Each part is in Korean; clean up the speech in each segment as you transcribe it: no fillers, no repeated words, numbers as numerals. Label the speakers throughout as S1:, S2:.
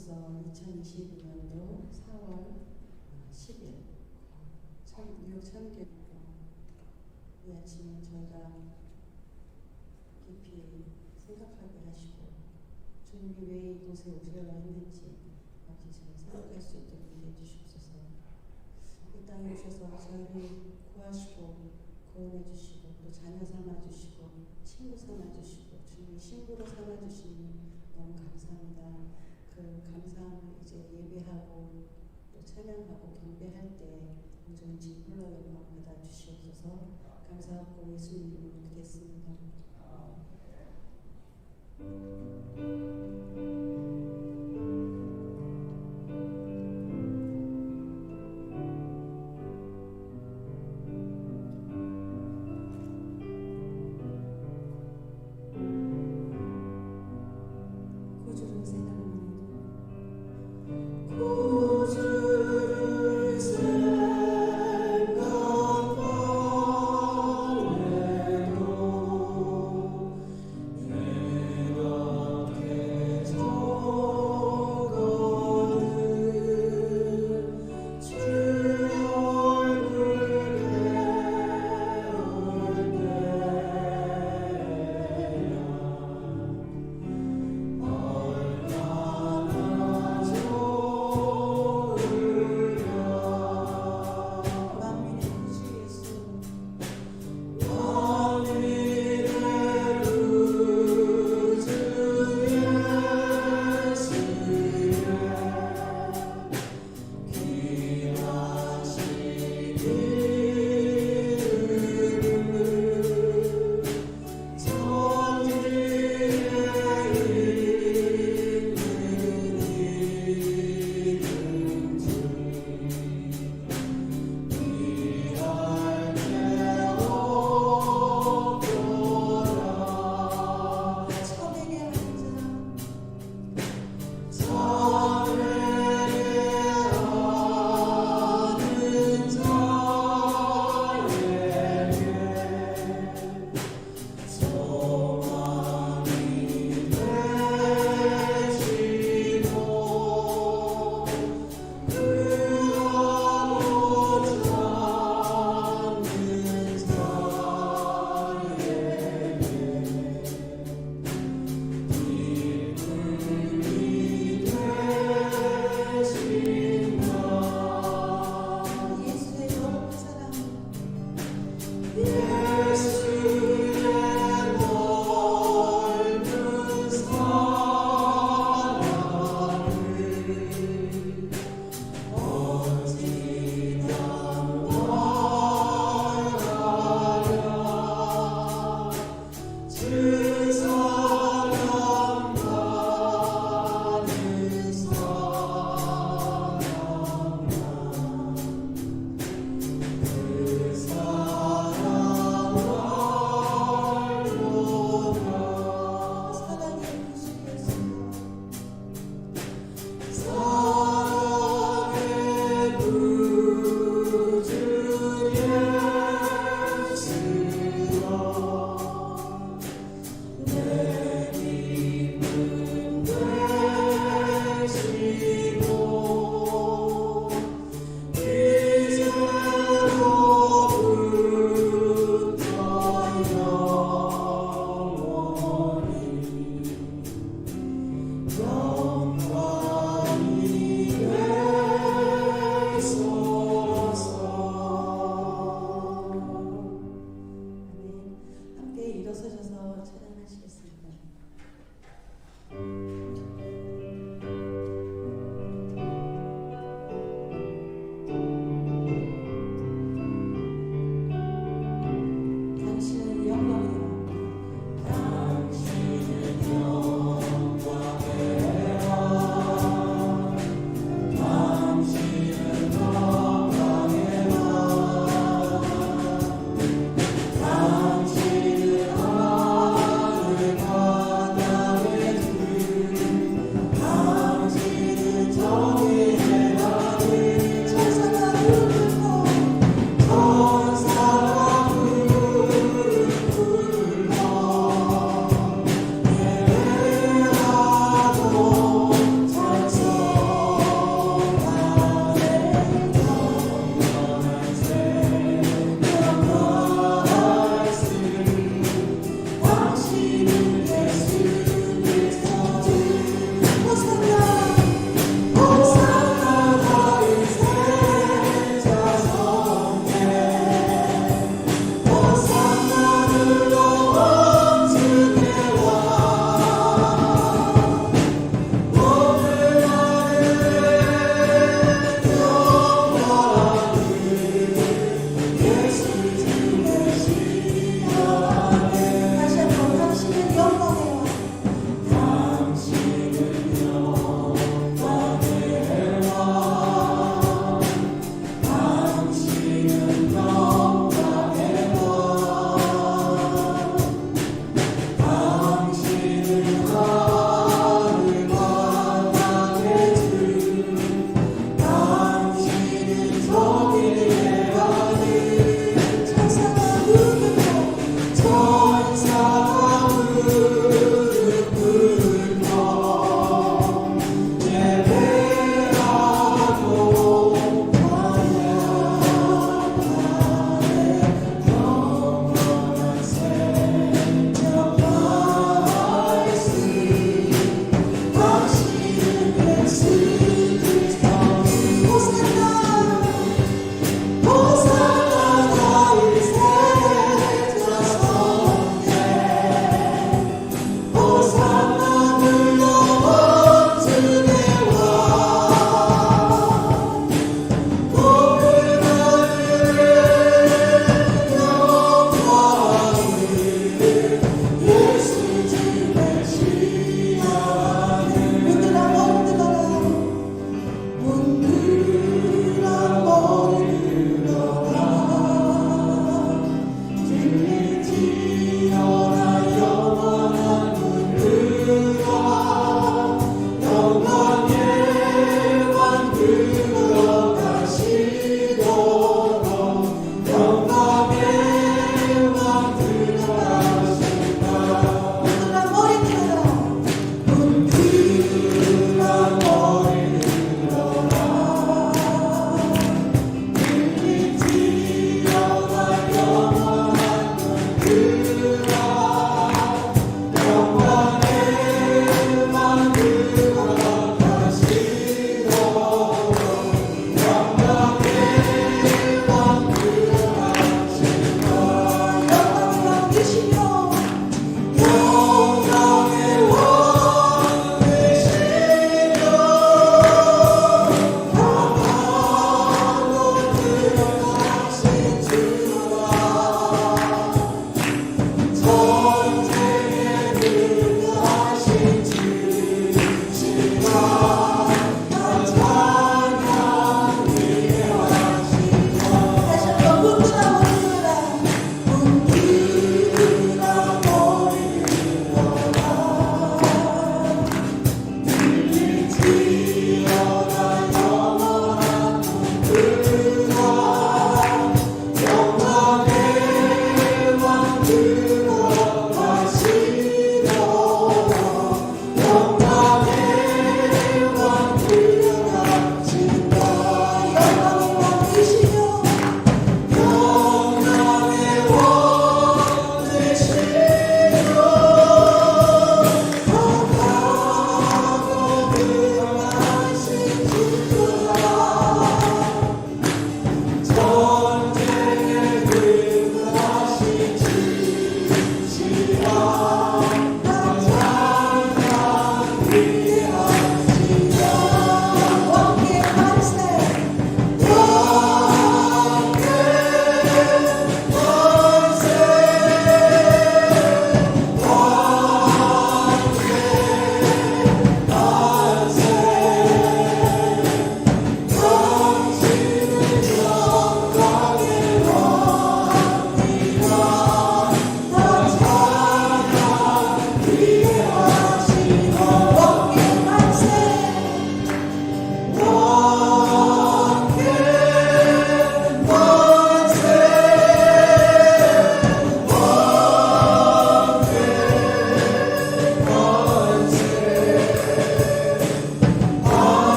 S1: 선교사로서 2022년도 4월 10일 뉴욕 참교회 이 아침에 저희가 깊이 생각하게 하시고 주님이 왜 이곳에 오시려고 했는지 아버지 잘 생각할 수 있도록 해주시옵소서. 이 땅에 오셔서 저희를 구하시고 구원해 주시고 또 자녀 삼아 주시고 친구 삼아 주시고 주님이 신부로 삼아 주시니 너무 감사합니다. 그 감사함을 이제 예배하고 또 찬양하고 경배할 때 온전히 홀로 영광 받아 주시옵소서. 감사하고 예수님 이름으로 드리겠습니다. 구주를 생각하는 구주를 생각하는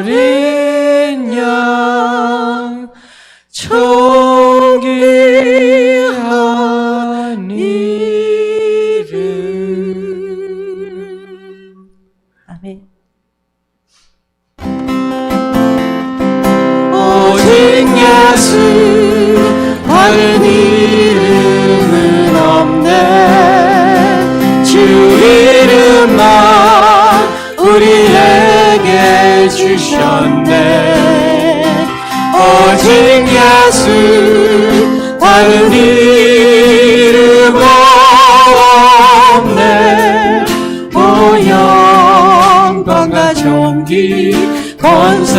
S2: 어린 양 존귀한 이름.
S1: 아멘.
S2: 오직 예수 다른 이름은 없네. 주 이름만 우리에게 주셨네. 오직 예수 다른 이름 없네. 오 영광과 존귀 권세와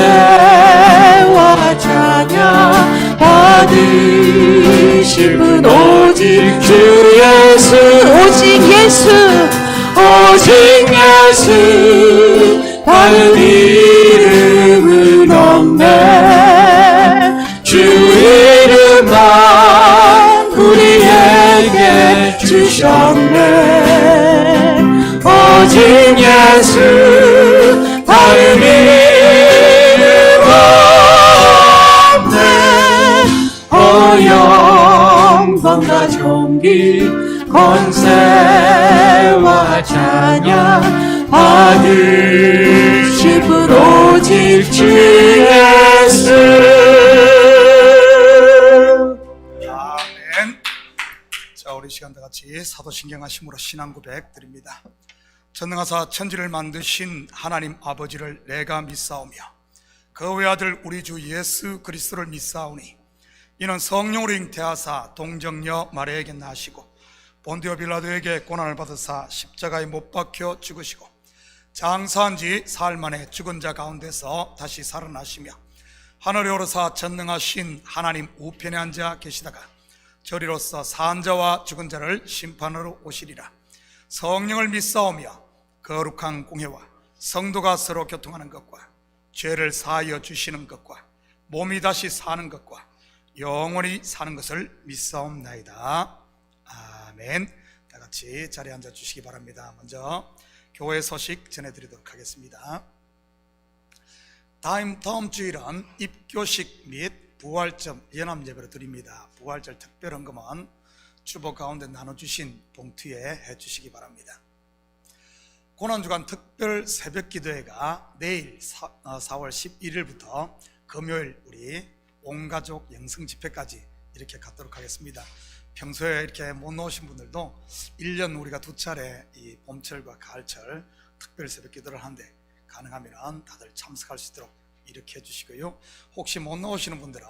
S2: 찬양 받으실 분 오직 주 예수. 오직 예수 오직 예수 다른 이름은 없네. 주 이름만 우리에게 주셨네. 오직 예수 다른 이름 없네. 오 영광과 존귀 권세와 찬양 받으실 분 오직 주 예수.
S3: 아멘. 자, 우리 시간 다 같이 사도신경과 힘으로 신앙 고백 드립니다. 전능하사 천지를 만드신 하나님 아버지를 내가 믿사오며 그 외아들 우리 주 예수 그리스도를 믿사오니 이는 성령으로 잉태하사 동정녀 마리아에게 나시고 본디오 빌라도에게 고난을 받으사 십자가에 못 박혀 죽으시고 장사한 지 사흘 만에 죽은 자 가운데서 다시 살아나시며 하늘에 오르사 전능하신 하나님 우편에 앉아 계시다가 저리로서 산 자와 죽은 자를 심판하러 오시리라. 성령을 믿사오며 거룩한 공회와 성도가 서로 교통하는 것과 죄를 사하여 주시는 것과 몸이 다시 사는 것과 영원히 사는 것을 믿사옵나이다. 아멘. 다 같이 자리에 앉아 주시기 바랍니다. 먼저 교회 소식 전해드리도록 하겠습니다. 다음 주일은 입교식 및 부활절 연합예배를 드립니다. 부활절 특별헌금은 주보 가운데 나눠주신 봉투에 해주시기 바랍니다. 고난주간 특별 새벽기도회가 내일 4월 11일부터 금요일 우리 온가족 영성집회까지 이렇게 갖도록 하겠습니다. 평소에 이렇게 못 나오신 분들도 1년 우리가 2차례 이 봄철과 가을철 특별 새벽기도를 하는데 가능하면 다들 참석할 수 있도록 이렇게 해주시고요. 혹시 못 나오시는 분들은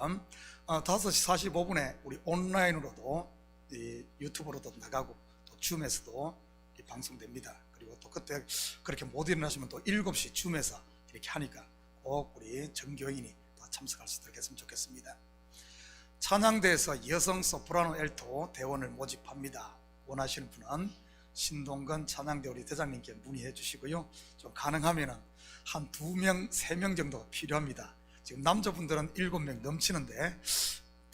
S3: 5시 45분에 우리 온라인으로도 유튜브로도 나가고 또 줌에서도 방송됩니다. 그리고 또 그때 그렇게 못 일어나시면 또 7시 줌에서 이렇게 하니까 꼭 우리 전교인이 다 참석할 수 있도록 했으면 좋겠습니다. 찬양대에서 여성 소프라노 엘토 대원을 모집합니다. 원하시는 분은 신동건 찬양대 우리 대장님께 문의해 주시고요. 좀 가능하면 한 2명, 3명 정도 필요합니다. 지금 남자분들은 7명 넘치는데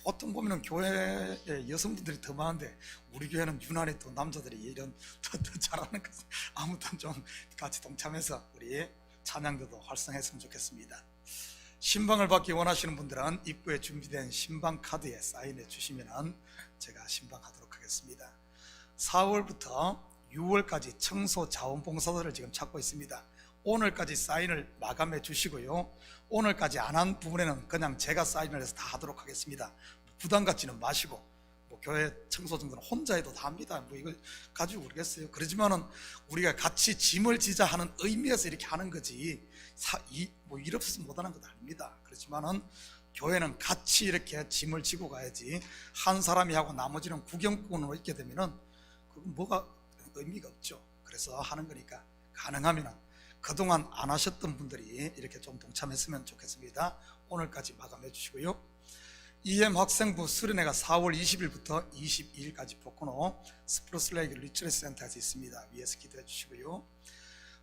S3: 보통 보면 교회에 여성분들이 더 많은데 우리 교회는 유난히 또 남자들이 이런 더 잘하는 것. 아무튼 좀 같이 동참해서 우리 찬양대도 활성했으면 좋겠습니다. 신방을 받기 원하시는 분들은 입구에 준비된 신방 카드에 사인해 주시면 제가 신방하도록 하겠습니다. 4월부터 6월까지 청소 자원봉사자를 지금 찾고 있습니다. 오늘까지 사인을 마감해 주시고요. 오늘까지 안 한 부분에는 그냥 제가 사인을 해서 다 하도록 하겠습니다. 부담 갖지는 마시고 교회 청소 정도는 혼자 해도 다 합니다. 이거 가지고 모르겠어요. 그러지만은 우리가 같이 짐을 지자 하는 의미에서 이렇게 하는 거지 일 없어서 못하는 건 아닙니다. 그렇지만은 교회는 같이 이렇게 짐을 지고 가야지 한 사람이 하고 나머지는 구경꾼으로 있게 되면은 그건 뭐가 의미가 없죠. 그래서 하는 거니까 가능하면 그동안 안 하셨던 분들이 이렇게 좀 동참했으면 좋겠습니다. 오늘까지 마감해 주시고요. EM 학생부 수련회가 4월 20일부터 22일까지 포코노 스프로슬레이크 리트리트 센터에서 있습니다. 위에서 기도해 주시고요.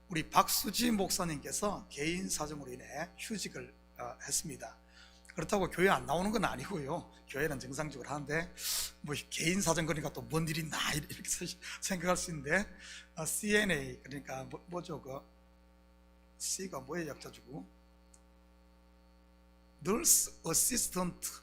S3: 우리 박수지 목사님께서 개인 사정으로 인해 휴직을 했습니다. 그렇다고 교회 안 나오는 건 아니고요. 교회는 정상적으로 하는데 개인 사정 그러니까 또 뭔 일이 있나 이렇게 생각할 수 있는데 CNA 그러니까 뭐죠? 그 C가 뭐의 약자주고 nurse assistant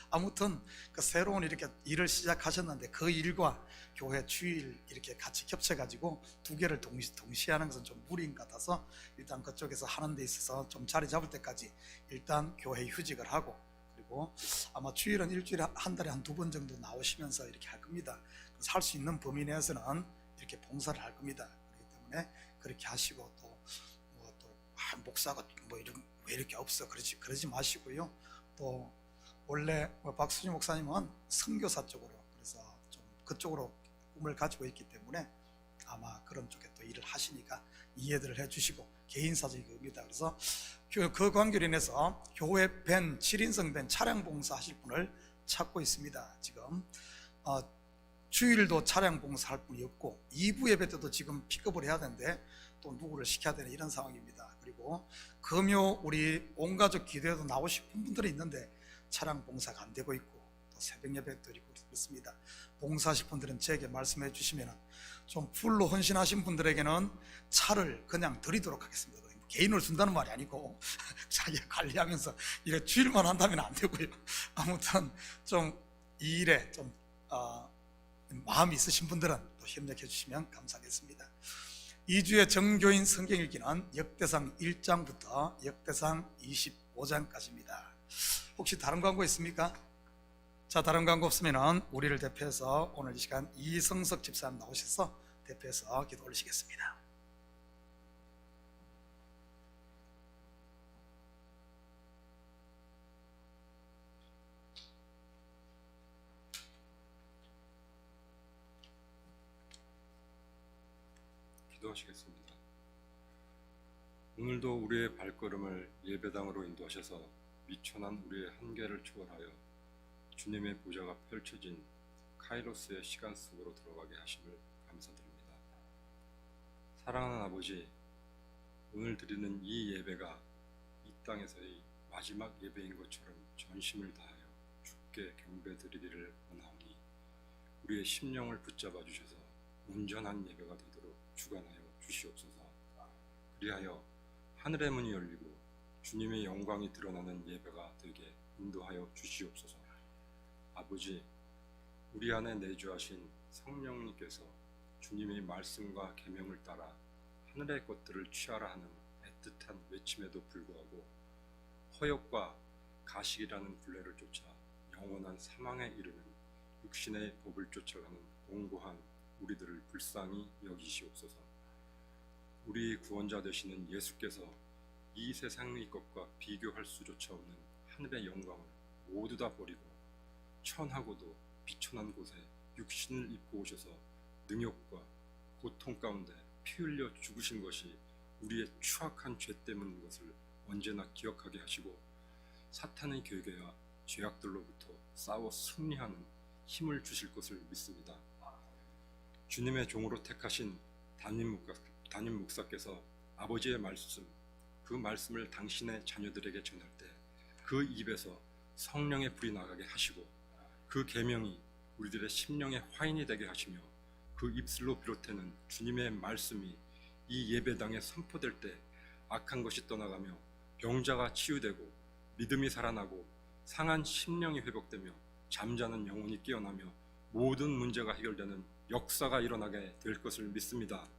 S3: 아무튼 그 새로운 이렇게 일을 시작하셨는데 그 일과 교회 주일 이렇게 같이 겹쳐가지고 두 개를 동시에 하는 것은 좀 무리인 것 같아서 일단 그쪽에서 하는 데 있어서 좀 자리 잡을 때까지 일단 교회 휴직을 하고, 그리고 아마 주일은 일주일에 한 달에 한 2번 정도 나오시면서 이렇게 할 겁니다. 그래서 할 수 있는 범위 내에서는 이렇게 봉사를 할 겁니다. 그렇기 때문에 그렇게 하시고, 또 목사가 뭐 이런 왜 이렇게 없어 그러지 마시고요. 또 원래 박수진 목사님은 선교사 쪽으로, 그래서 좀 그쪽으로 꿈을 가지고 있기 때문에 아마 그런 쪽에 또 일을 하시니까 이해들을 해주시고, 개인사적인 겁니다. 그래서 그 관계로 인해서 교회 밴 7인승 밴 차량 봉사 하실 분을 찾고 있습니다. 지금 주일도 차량 봉사할 분이 없고 2부 예배 때도 지금 픽업을 해야 되는데 또 누구를 시켜야 되는 이런 상황입니다. 그리고 금요 우리 온가족 기도에도 나오고 싶은 분들이 있는데 차량 봉사가 안 되고 있고, 또 새벽 예배 드리고 그렇습니다. 봉사하실 분들은 제게 말씀해 주시면 좀 풀로 헌신하신 분들에게는 차를 그냥 드리도록 하겠습니다. 개인을 준다는 말이 아니고 자기가 관리하면서 이래 주일만 한다면 안 되고요. 아무튼 좀 이 일에 좀 마음이 있으신 분들은 또 협력해 주시면 감사하겠습니다. 2주의 정교인 성경 읽기는 역대상 1장부터 역대상 25장까지입니다. 혹시 다른 광고 있습니까? 자, 다른 광고 없으면 우리를 대표해서 오늘 이 시간 이성석 집사님 나오셔서 대표해서 기도 올리시겠습니다.
S4: 기도하시겠습니다. 오늘도 우리의 발걸음을 예배당으로 인도하셔서 미천한 우리의 한계를 초월하여 주님의 보좌가 펼쳐진 카이로스의 시간 속으로 들어가게 하심을 감사드립니다. 사랑하는 아버지, 오늘 드리는 이 예배가 이 땅에서의 마지막 예배인 것처럼 전심을 다하여 주께 경배드리기를 원하오니 우리의 심령을 붙잡아 주셔서 온전한 예배가 되도록 주관하여 주시옵소서. 그리하여 하늘의 문이 열리고 주님의 영광이 드러나는 예배가 되게 인도하여 주시옵소서. 아버지, 우리 안에 내주하신 성령님께서 주님의 말씀과 계명을 따라 하늘의 것들을 취하라 하는 애틋한 외침에도 불구하고 허역과 가식이라는 굴레를 쫓아 영원한 사망에 이르는 육신의 법을 쫓아가는 공고한 우리들을 불쌍히 여기시옵소서. 우리 구원자 되시는 예수께서 이 세상의 것과 비교할 수조차 없는 하늘의 영광을 모두 다 버리고 천하고도 비천한 곳에 육신을 입고 오셔서 능욕과 고통 가운데 피 흘려 죽으신 것이 우리의 추악한 죄 때문인 것을 언제나 기억하게 하시고 사탄의 결계와 죄악들로부터 싸워 승리하는 힘을 주실 것을 믿습니다. 주님의 종으로 택하신 담임 목사께서 아버지의 말씀, 그 말씀을 당신의 자녀들에게 전할 때 그 입에서 성령의 불이 나가게 하시고 그 계명이 우리들의 심령의 화인이 되게 하시며 그 입술로 비롯되는 주님의 말씀이 이 예배당에 선포될 때 악한 것이 떠나가며 병자가 치유되고 믿음이 살아나고 상한 심령이 회복되며 잠자는 영혼이 깨어나며 모든 문제가 해결되는 역사가 일어나게 될 것을 믿습니다.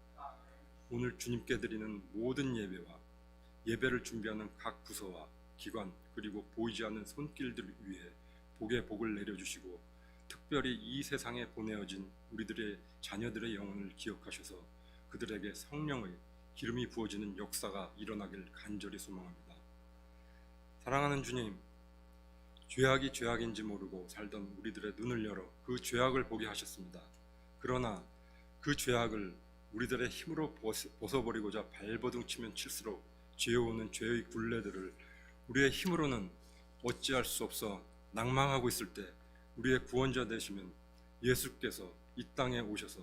S4: 오늘 주님께 드리는 모든 예배와 예배를 준비하는 각 부서와 기관 그리고 보이지 않는 손길들을 위해 복의 복을 내려주시고 특별히 이 세상에 보내어진 우리들의 자녀들의 영혼을 기억하셔서 그들에게 성령의 기름이 부어지는 역사가 일어나길 간절히 소망합니다. 사랑하는 주님, 죄악이 죄악인지 모르고 살던 우리들의 눈을 열어 그 죄악을 보게 하셨습니다. 그러나 그 죄악을 우리들의 힘으로 벗어버리고자 발버둥치면 칠수록 죄어오는 죄의 굴레들을 우리의 힘으로는 어찌할 수 없어 낭망하고 있을 때 우리의 구원자 되시면 예수께서 이 땅에 오셔서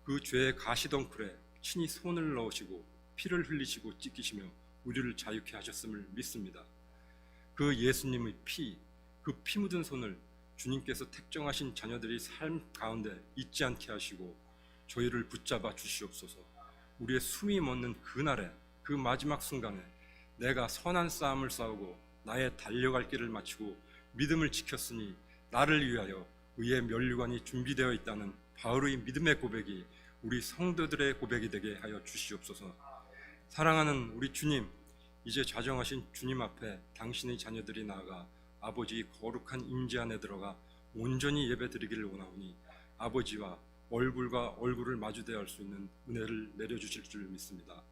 S4: 그 죄의 가시덩굴에 친히 손을 넣으시고 피를 흘리시고 찢기시며 우리를 자유케 하셨음을 믿습니다. 그 예수님의 피, 그 피 묻은 손을 주님께서 택정하신 자녀들이 삶 가운데 잊지 않게 하시고 저희를 붙잡아 주시옵소서. 우리의 숨이 멎는 그날에 그 마지막 순간에 내가 선한 싸움을 싸우고 나의 달려갈 길을 마치고 믿음을 지켰으니 나를 위하여 의의 면류관이 준비되어 있다는 바울의 믿음의 고백이 우리 성도들의 고백이 되게 하여 주시옵소서. 사랑하는 우리 주님, 이제 좌정하신 주님 앞에 당신의 자녀들이 나아가 아버지의 거룩한 임재 안에 들어가 온전히 예배드리기를 원하오니 아버지와 얼굴과 얼굴을 마주대할 할 수 있는 은혜를 내려주실 줄 믿습니다.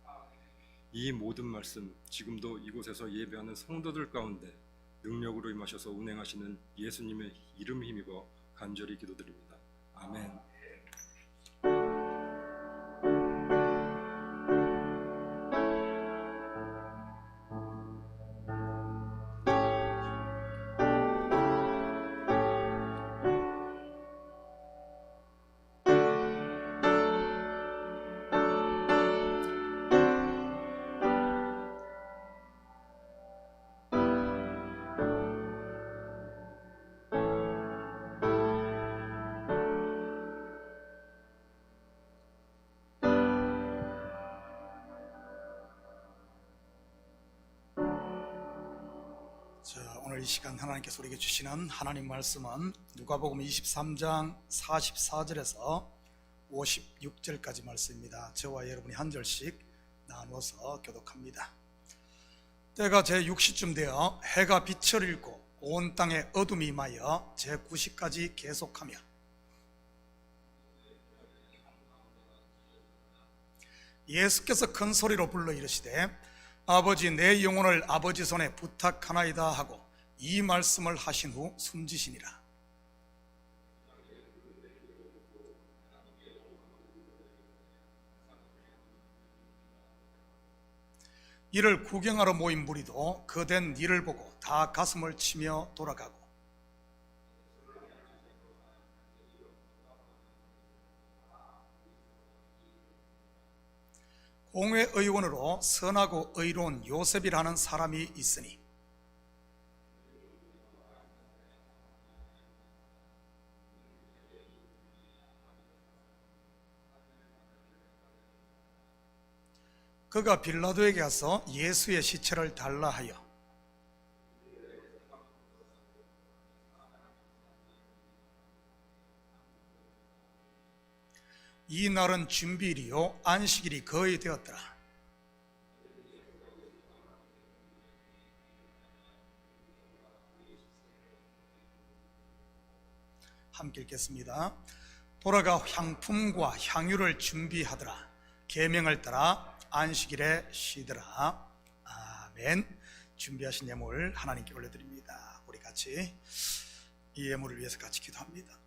S4: 이 모든 말씀 지금도 이곳에서 예배하는 성도들 가운데 능력으로 임하셔서 운행하시는 예수님의 이름 힘입어 간절히 기도드립니다. 아멘.
S3: 자, 오늘 이 시간 하나님께서 우리에게 주시는 하나님 말씀은 누가복음 23장 44절에서 56절까지 말씀입니다. 저와 여러분이 한 절씩 나누어서 교독합니다. 때가 제6시쯤 되어 해가 빛을 잃고 온 땅에 어둠이 임하여 제9시까지 계속하며 예수께서 큰 소리로 불러 이르시되 아버지, 내 영혼을 아버지 손에 부탁하나이다 하고 이 말씀을 하신 후 숨지시니라. 이를 구경하러 모인 무리도 그 된 일을 보고 다 가슴을 치며 돌아가고 공회의원으로 선하고 의로운 요셉이라는 사람이 있으니 그가 빌라도에게 가서 예수의 시체를 달라 하여 이 날은 준비일이요 안식일이 거의 되었더라. 함께 읽겠습니다. 돌아가 향품과 향유를 준비하더라. 계명을 따라 안식일에 쉬더라. 아멘. 준비하신 예물 하나님께 올려드립니다. 우리 같이 이 예물을 위해서 같이 기도합니다.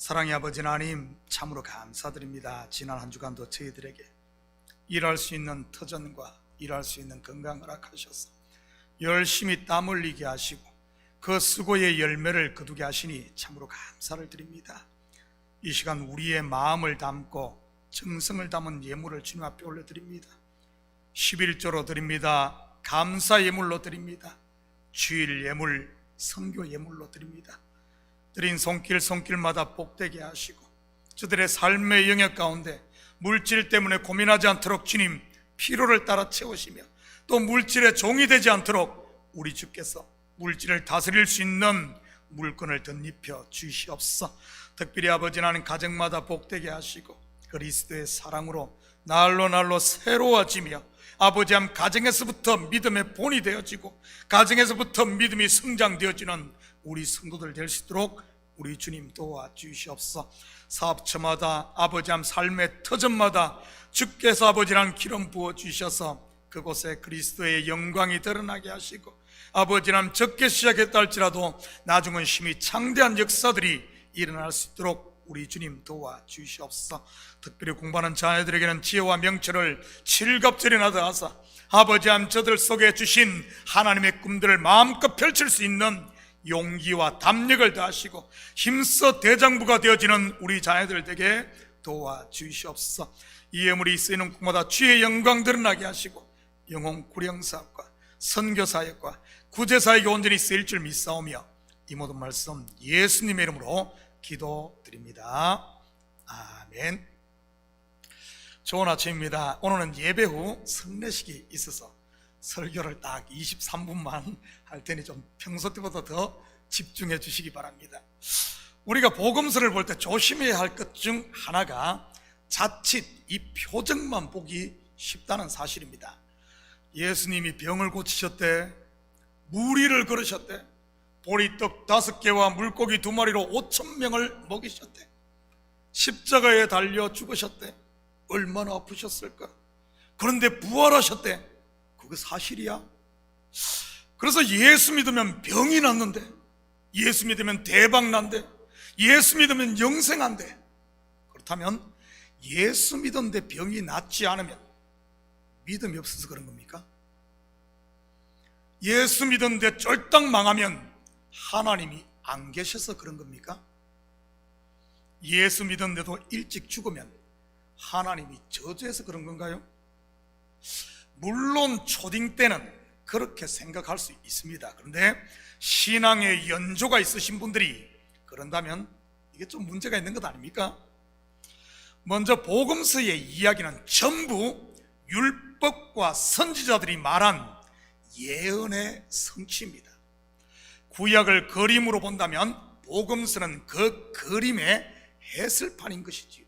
S3: 사랑의 아버지 하나님, 참으로 감사드립니다. 지난 한 주간도 저희들에게 일할 수 있는 터전과 일할 수 있는 건강 허락하셔서 열심히 땀 흘리게 하시고 그 수고의 열매를 거두게 하시니 참으로 감사를 드립니다. 이 시간 우리의 마음을 담고 정성을 담은 예물을 주님 앞에 올려드립니다. 11조로 드립니다. 감사 예물로 드립니다. 주일 예물, 선교 예물로 드립니다. 드린 손길마다 복되게 하시고 저들의 삶의 영역 가운데 물질 때문에 고민하지 않도록 주님 피로를 따라 채우시며 또 물질의 종이 되지 않도록 우리 주께서 물질을 다스릴 수 있는 물건을 덧입혀 주시옵소서. 특별히 아버지 하나님 가정마다 복되게 하시고 그리스도의 사랑으로 날로 새로워지며 아버지 하나님 가정에서부터 믿음의 본이 되어지고 가정에서부터 믿음이 성장되어지는 우리 성도들 될 수 있도록 우리 주님 도와주시옵소서. 사업처마다 아버지 하나님 삶의 터전마다 주께서 아버지 하나님 기름 부어주셔서 그곳에 그리스도의 영광이 드러나게 하시고 아버지 하나님 적게 시작했다 할지라도 나중은 힘이 창대한 역사들이 일어날 수 있도록 우리 주님 도와주시옵소서. 특별히 공부하는 자녀들에게는 지혜와 명철을 칠갑절이나다 하사 아버지 하나님 저들 속에 주신 하나님의 꿈들을 마음껏 펼칠 수 있는 용기와 담력을 다하시고 힘써 대장부가 되어지는 우리 자녀들 되게 도와주시옵소서. 이 예물이 쓰이는 곳마다 주의 영광 드러나게 하시고 영혼 구령사역과 선교사역과 구제사역에 온전히 쓰일 줄 믿사오며 이 모든 말씀 예수님의 이름으로 기도드립니다. 아멘. 좋은 아침입니다. 오늘은 예배 후 성례식이 있어서 설교를 딱 23분만 할 테니 좀 평소 때보다 더 집중해 주시기 바랍니다. 우리가 복음서를 볼 때 조심해야 할 것 중 하나가 자칫 이 표정만 보기 쉽다는 사실입니다. 예수님이 병을 고치셨대, 무리를 걸으셨대, 보리떡 5개와 물고기 2마리로 5,000명을 먹이셨대, 십자가에 달려 죽으셨대. 얼마나 아프셨을까? 그런데 부활하셨대. 그거 사실이야? 그래서 예수 믿으면 병이 낫는데, 예수 믿으면 대박 난대, 예수 믿으면 영생한대. 그렇다면 예수 믿었는데 병이 낫지 않으면 믿음이 없어서 그런 겁니까? 예수 믿었는데 쫄딱 망하면 하나님이 안 계셔서 그런 겁니까? 예수 믿었는데도 일찍 죽으면 하나님이 저주해서 그런 건가요? 물론 초딩 때는 그렇게 생각할 수 있습니다. 그런데 신앙에 연조가 있으신 분들이 그런다면 이게 좀 문제가 있는 것 아닙니까? 먼저 복음서의 이야기는 전부 율법과 선지자들이 말한 예언의 성취입니다. 구약을 그림으로 본다면 복음서는 그 그림의 해설판인 것이지요.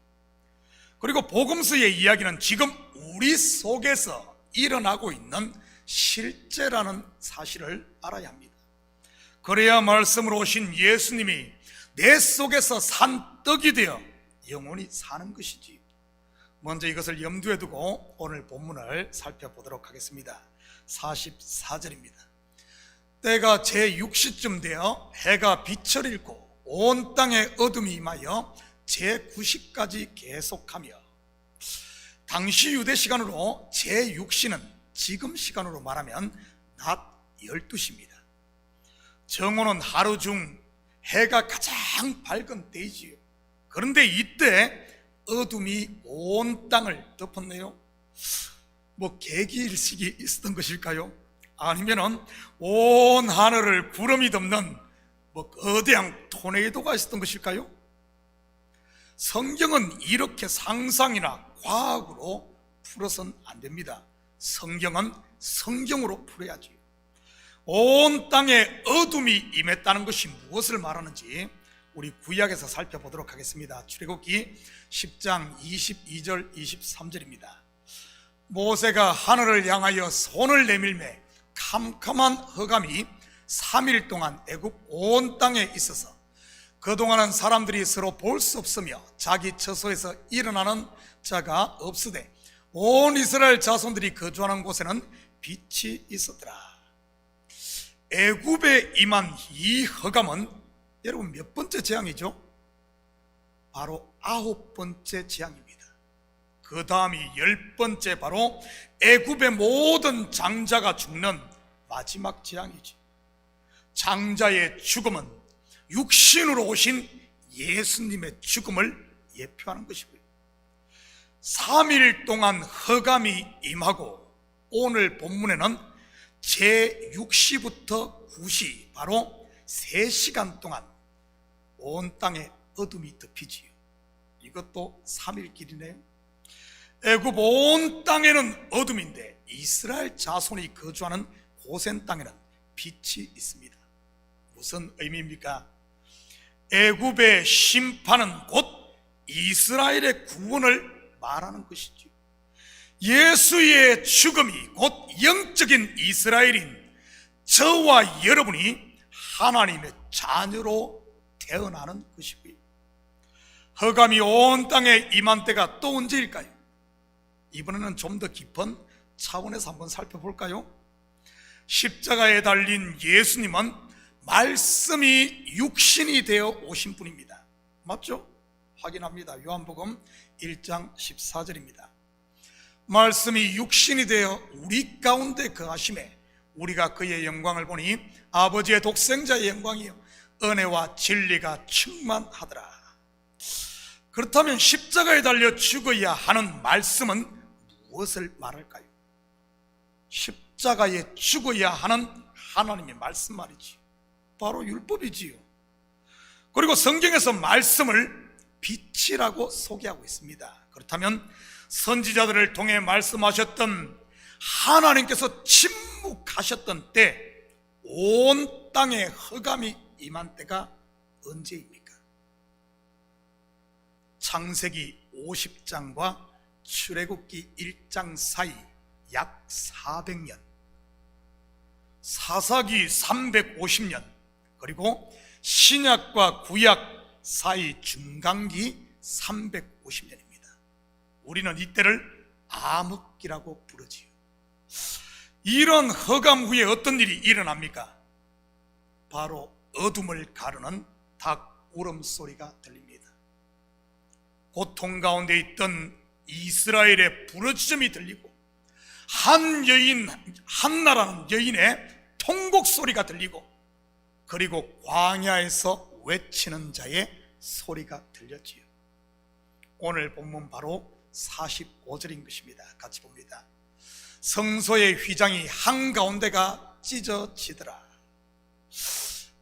S3: 그리고 복음서의 이야기는 지금 우리 속에서 일어나고 있는 실제라는 사실을 알아야 합니다. 그래야 말씀으로 오신 예수님이 내 속에서 산 떡이 되어 영원히 사는 것이지. 먼저 이것을 염두에 두고 오늘 본문을 살펴보도록 하겠습니다. 44절입니다. 때가 제6시쯤 되어 해가 빛을 잃고 온 땅에 어둠이 임하여 제9시까지 계속하며, 당시 유대 시간으로 제6시는 지금 시간으로 말하면 낮 12시입니다. 정오는 하루 중 해가 가장 밝은 때이지요. 그런데 이때 어둠이 온 땅을 덮었네요. 뭐 개기일식이 있었던 것일까요? 아니면은 온 하늘을 구름이 덮는 뭐 거대한 토네이도가 있었던 것일까요? 성경은 이렇게 상상이나 과학으로 풀어서는 안 됩니다. 성경은 성경으로 풀어야지. 온 땅에 어둠이 임했다는 것이 무엇을 말하는지 우리 구약에서 살펴보도록 하겠습니다. 출애굽기 10장 22절 23절입니다. 모세가 하늘을 향하여 손을 내밀매 캄캄한 흑암이 3일 동안 애굽 온 땅에 있어서 그동안은 사람들이 서로 볼 수 없으며 자기 처소에서 일어나는 자가 없으되 온 이스라엘 자손들이 거주하는 곳에는 빛이 있었더라. 애굽에 임한 이 흑암은 여러분 몇 번째 재앙이죠? 바로 9번째 재앙입니다. 그 다음이 10번째, 바로 애굽의 모든 장자가 죽는 마지막 재앙이지. 장자의 죽음은 육신으로 오신 예수님의 죽음을 예표하는 것이고요. 3일 동안 흑암이 임하고 오늘 본문에는 제6시부터 9시, 바로 3시간 동안 온 땅에 어둠이 덮이지요. 이것도 3일 길이네요. 애굽 온 땅에는 어둠인데 이스라엘 자손이 거주하는 고센 땅에는 빛이 있습니다. 무슨 의미입니까? 애굽의 심판은 곧 이스라엘의 구원을 말하는 것이죠. 예수의 죽음이 곧 영적인 이스라엘인 저와 여러분이 하나님의 자녀로 태어나는 것이고요. 흑암이 온 땅에 임한 때가 또 언제일까요? 이번에는 좀 더 깊은 차원에서 한번 살펴볼까요? 십자가에 달린 예수님은 말씀이 육신이 되어 오신 분입니다. 맞죠? 확인합니다. 요한복음 1장 14절입니다. 말씀이 육신이 되어 우리 가운데 거하심에 우리가 그의 영광을 보니 아버지의 독생자의 영광이요 은혜와 진리가 충만하더라. 그렇다면 십자가에 달려 죽어야 하는 말씀은 무엇을 말할까요? 십자가에 죽어야 하는 하나님의 말씀 말이지, 바로 율법이지요. 그리고 성경에서 말씀을 빛이라고 소개하고 있습니다. 그렇다면 선지자들을 통해 말씀하셨던 하나님께서 침묵하셨던 때 온 땅에 흑암이 임한 때가 언제입니까? 창세기 50장과 출애굽기 1장 사이 약 400년, 사사기 350년, 그리고 신약과 구약 사이 중간기 350년입니다. 우리는 이때를 암흑기라고 부르지요. 이런 흑암 후에 어떤 일이 일어납니까? 바로 어둠을 가르는 닭 울음소리가 들립니다. 고통 가운데 있던 이스라엘의 부르짖음이 들리고, 한나라는 여인의 통곡 소리가 들리고, 그리고 광야에서 외치는 자의 소리가 들렸지요. 오늘 본문 바로 45절인 것입니다. 같이 봅니다. 성소의 휘장이 한가운데가 찢어지더라.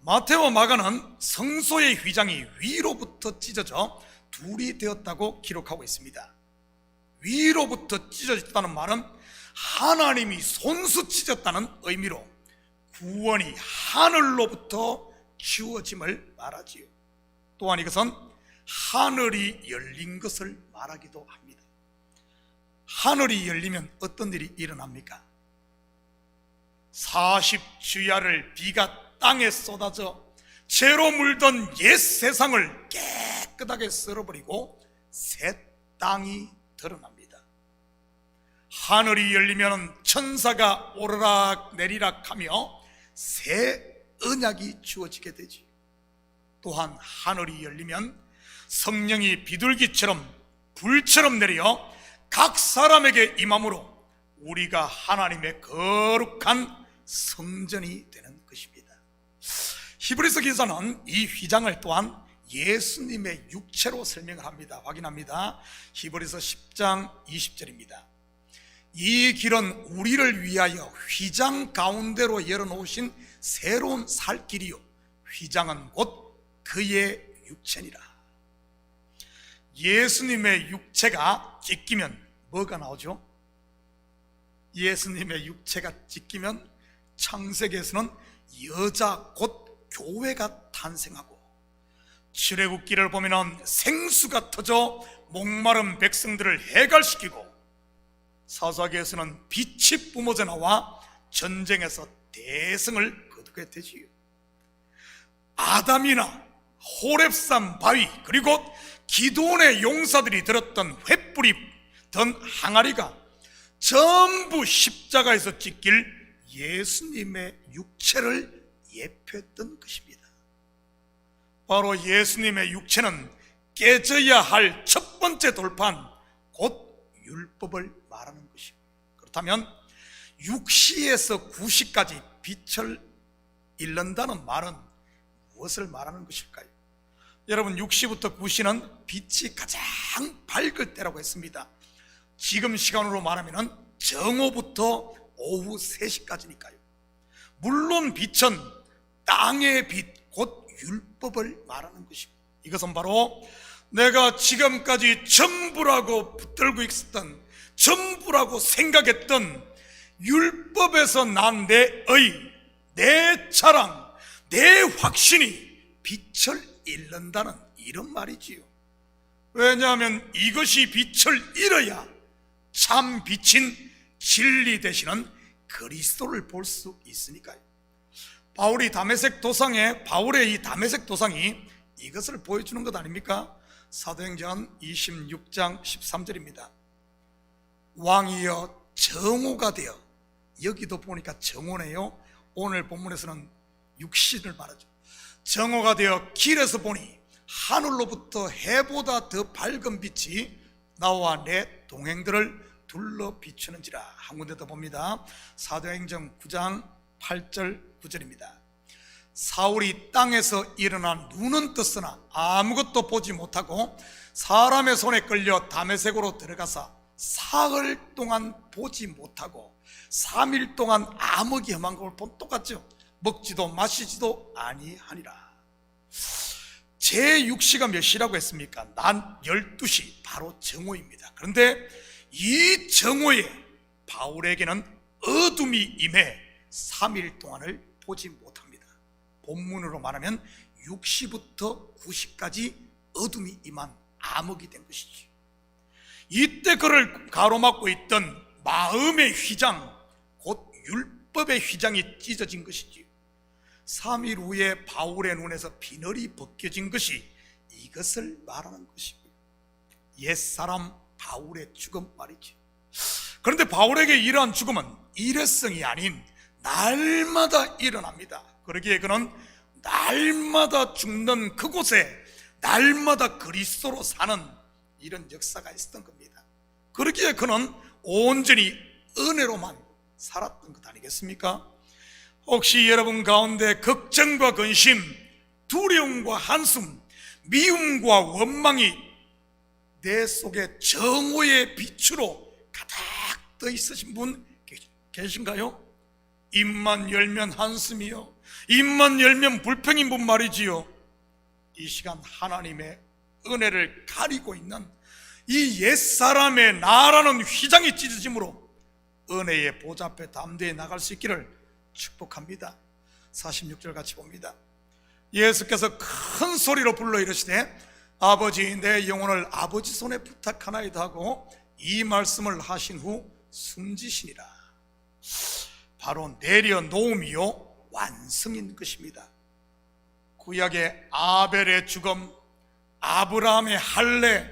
S3: 마태와 마가는 성소의 휘장이 위로부터 찢어져 둘이 되었다고 기록하고 있습니다. 위로부터 찢어졌다는 말은 하나님이 손수 찢었다는 의미로 구원이 하늘로부터 주어짐을 말하지요. 또한 이것은 하늘이 열린 것을 말하기도 합니다. 하늘이 열리면 어떤 일이 일어납니까? 40주야를 비가 땅에 쏟아져 죄로 물던 옛 세상을 깨끗하게 썰어버리고 새 땅이 드러납니다. 하늘이 열리면 천사가 오르락 내리락 하며 새 언약이 주어지게 되지. 또한 하늘이 열리면 성령이 비둘기처럼 불처럼 내려 각 사람에게 임함으로 우리가 하나님의 거룩한 성전이 되는 것입니다. 히브리서 기자는 이 휘장을 또한 예수님의 육체로 설명을 합니다. 확인합니다. 히브리서 10장 20절입니다. 이 길은 우리를 위하여 휘장 가운데로 열어놓으신 새로운 살 길이요 휘장은 곧 그의 육체니라. 예수님의 육체가 찢기면 뭐가 나오죠? 예수님의 육체가 찢기면 창세기에서는 여자 곧 교회가 탄생하고, 출애굽기를 보면 생수가 터져 목마른 백성들을 해갈시키고, 사사기에서는 빛이 뿜어져 나와 전쟁에서 대승을 거두게 되지요. 아담이나 호렙산 바위, 그리고 기도원의 용사들이 들었던 횃불이 든 항아리가 전부 십자가에서 찢길 예수님의 육체를 예표했던 것입니다. 바로 예수님의 육체는 깨져야 할 첫 번째 돌판, 곧 율법을 말하는 것입니다. 그렇다면 육시에서 구시까지 빛을 잃는다는 말은 무엇을 말하는 것일까요? 여러분, 6시부터 9시는 빛이 가장 밝을 때라고 했습니다. 지금 시간으로 말하면 정오부터 오후 3시까지니까요. 물론 빛은 땅의 빛, 곧 율법을 말하는 것입니다. 이것은 바로 내가 지금까지 전부라고 붙들고 있었던, 전부라고 생각했던 율법에서 난 내 의, 내 자랑, 내 확신이 빛을 잃는다는 이런 말이지요. 왜냐하면 이것이 빛을 잃어야 참 빛인 진리 되시는 그리스도를 볼 수 있으니까요. 바울의 이 다메섹 도상이 이것을 보여주는 것 아닙니까? 사도행전 26장 13절입니다. 왕이여 정오가 되어, 여기도 보니까 정오네요. 오늘 본문에서는 육신을 말하죠. 정오가 되어 길에서 보니 하늘로부터 해보다 더 밝은 빛이 나와 내 동행들을 둘러 비추는지라. 한 군데 더 봅니다. 사도행전 9장 8절 9절입니다. 사울이 땅에서 일어난 눈은 떴으나 아무것도 보지 못하고 사람의 손에 끌려 다메섹으로 들어가서 사흘 동안 보지 못하고 3일 동안 암흑이 험한 걸 본 똑같죠. 먹지도 마시지도 아니하니라. 제6시가 몇 시라고 했습니까? 난 12시, 바로 정오입니다. 그런데 이 정오에 바울에게는 어둠이 임해 3일 동안을 보지 못합니다. 본문으로 말하면 6시부터 9시까지 어둠이 임한 암흑이 된 것이지. 이때 그를 가로막고 있던 마음의 휘장, 곧 율법의 휘장이 찢어진 것이지. 3일 후에 바울의 눈에서 비늘이 벗겨진 것이 이것을 말하는 것이고요. 옛사람 바울의 죽음 말이지. 그런데 바울에게 이러한 죽음은 일회성이 아닌 날마다 일어납니다. 그러기에 그는 날마다 죽는 그곳에 날마다 그리스도로 사는 이런 역사가 있었던 겁니다. 그러기에 그는 온전히 은혜로만 살았던 것 아니겠습니까? 혹시 여러분 가운데 걱정과 근심, 두려움과 한숨, 미움과 원망이 내 속에 정오의 빛으로 가득 떠 있으신 분 계신가요? 입만 열면 한숨이요, 입만 열면 불평인 분 말이지요. 이 시간 하나님의 은혜를 가리고 있는 이 옛사람의 나라는 휘장이 찢어짐으로 은혜의 보좌 앞에 담대히 나갈 수 있기를 축복합니다. 46절 같이 봅니다. 예수께서 큰 소리로 불러 이르시되 아버지 내 영혼을 아버지 손에 부탁하나이다 하고 이 말씀을 하신 후 숨지시니라. 바로 내려놓음이요 완성인 것입니다. 구약의 아벨의 죽음, 아브라함의 할례,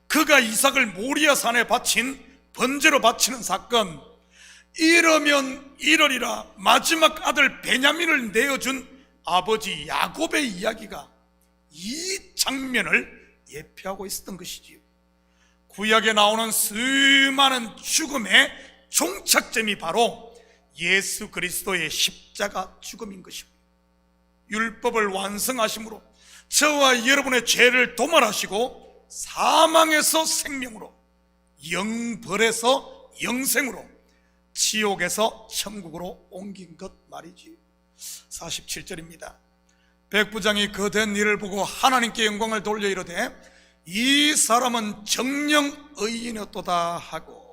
S3: 그가 이삭을 모리아 산에 바친 번제로 바치는 사건, 이러면 이러리라 마지막 아들 베냐민을 내어준 아버지 야곱의 이야기가 이 장면을 예표하고 있었던 것이지요. 구약에 나오는 수많은 죽음의 종착점이 바로 예수 그리스도의 십자가 죽음인 것이고, 율법을 완성하심으로 저와 여러분의 죄를 도말하시고 사망에서 생명으로, 영벌에서 영생으로, 지옥에서 천국으로 옮긴 것 말이지. 47절입니다. 백부장이 그 된 일을 보고 하나님께 영광을 돌려 이르되 이 사람은 정령 의인이었도다 하고,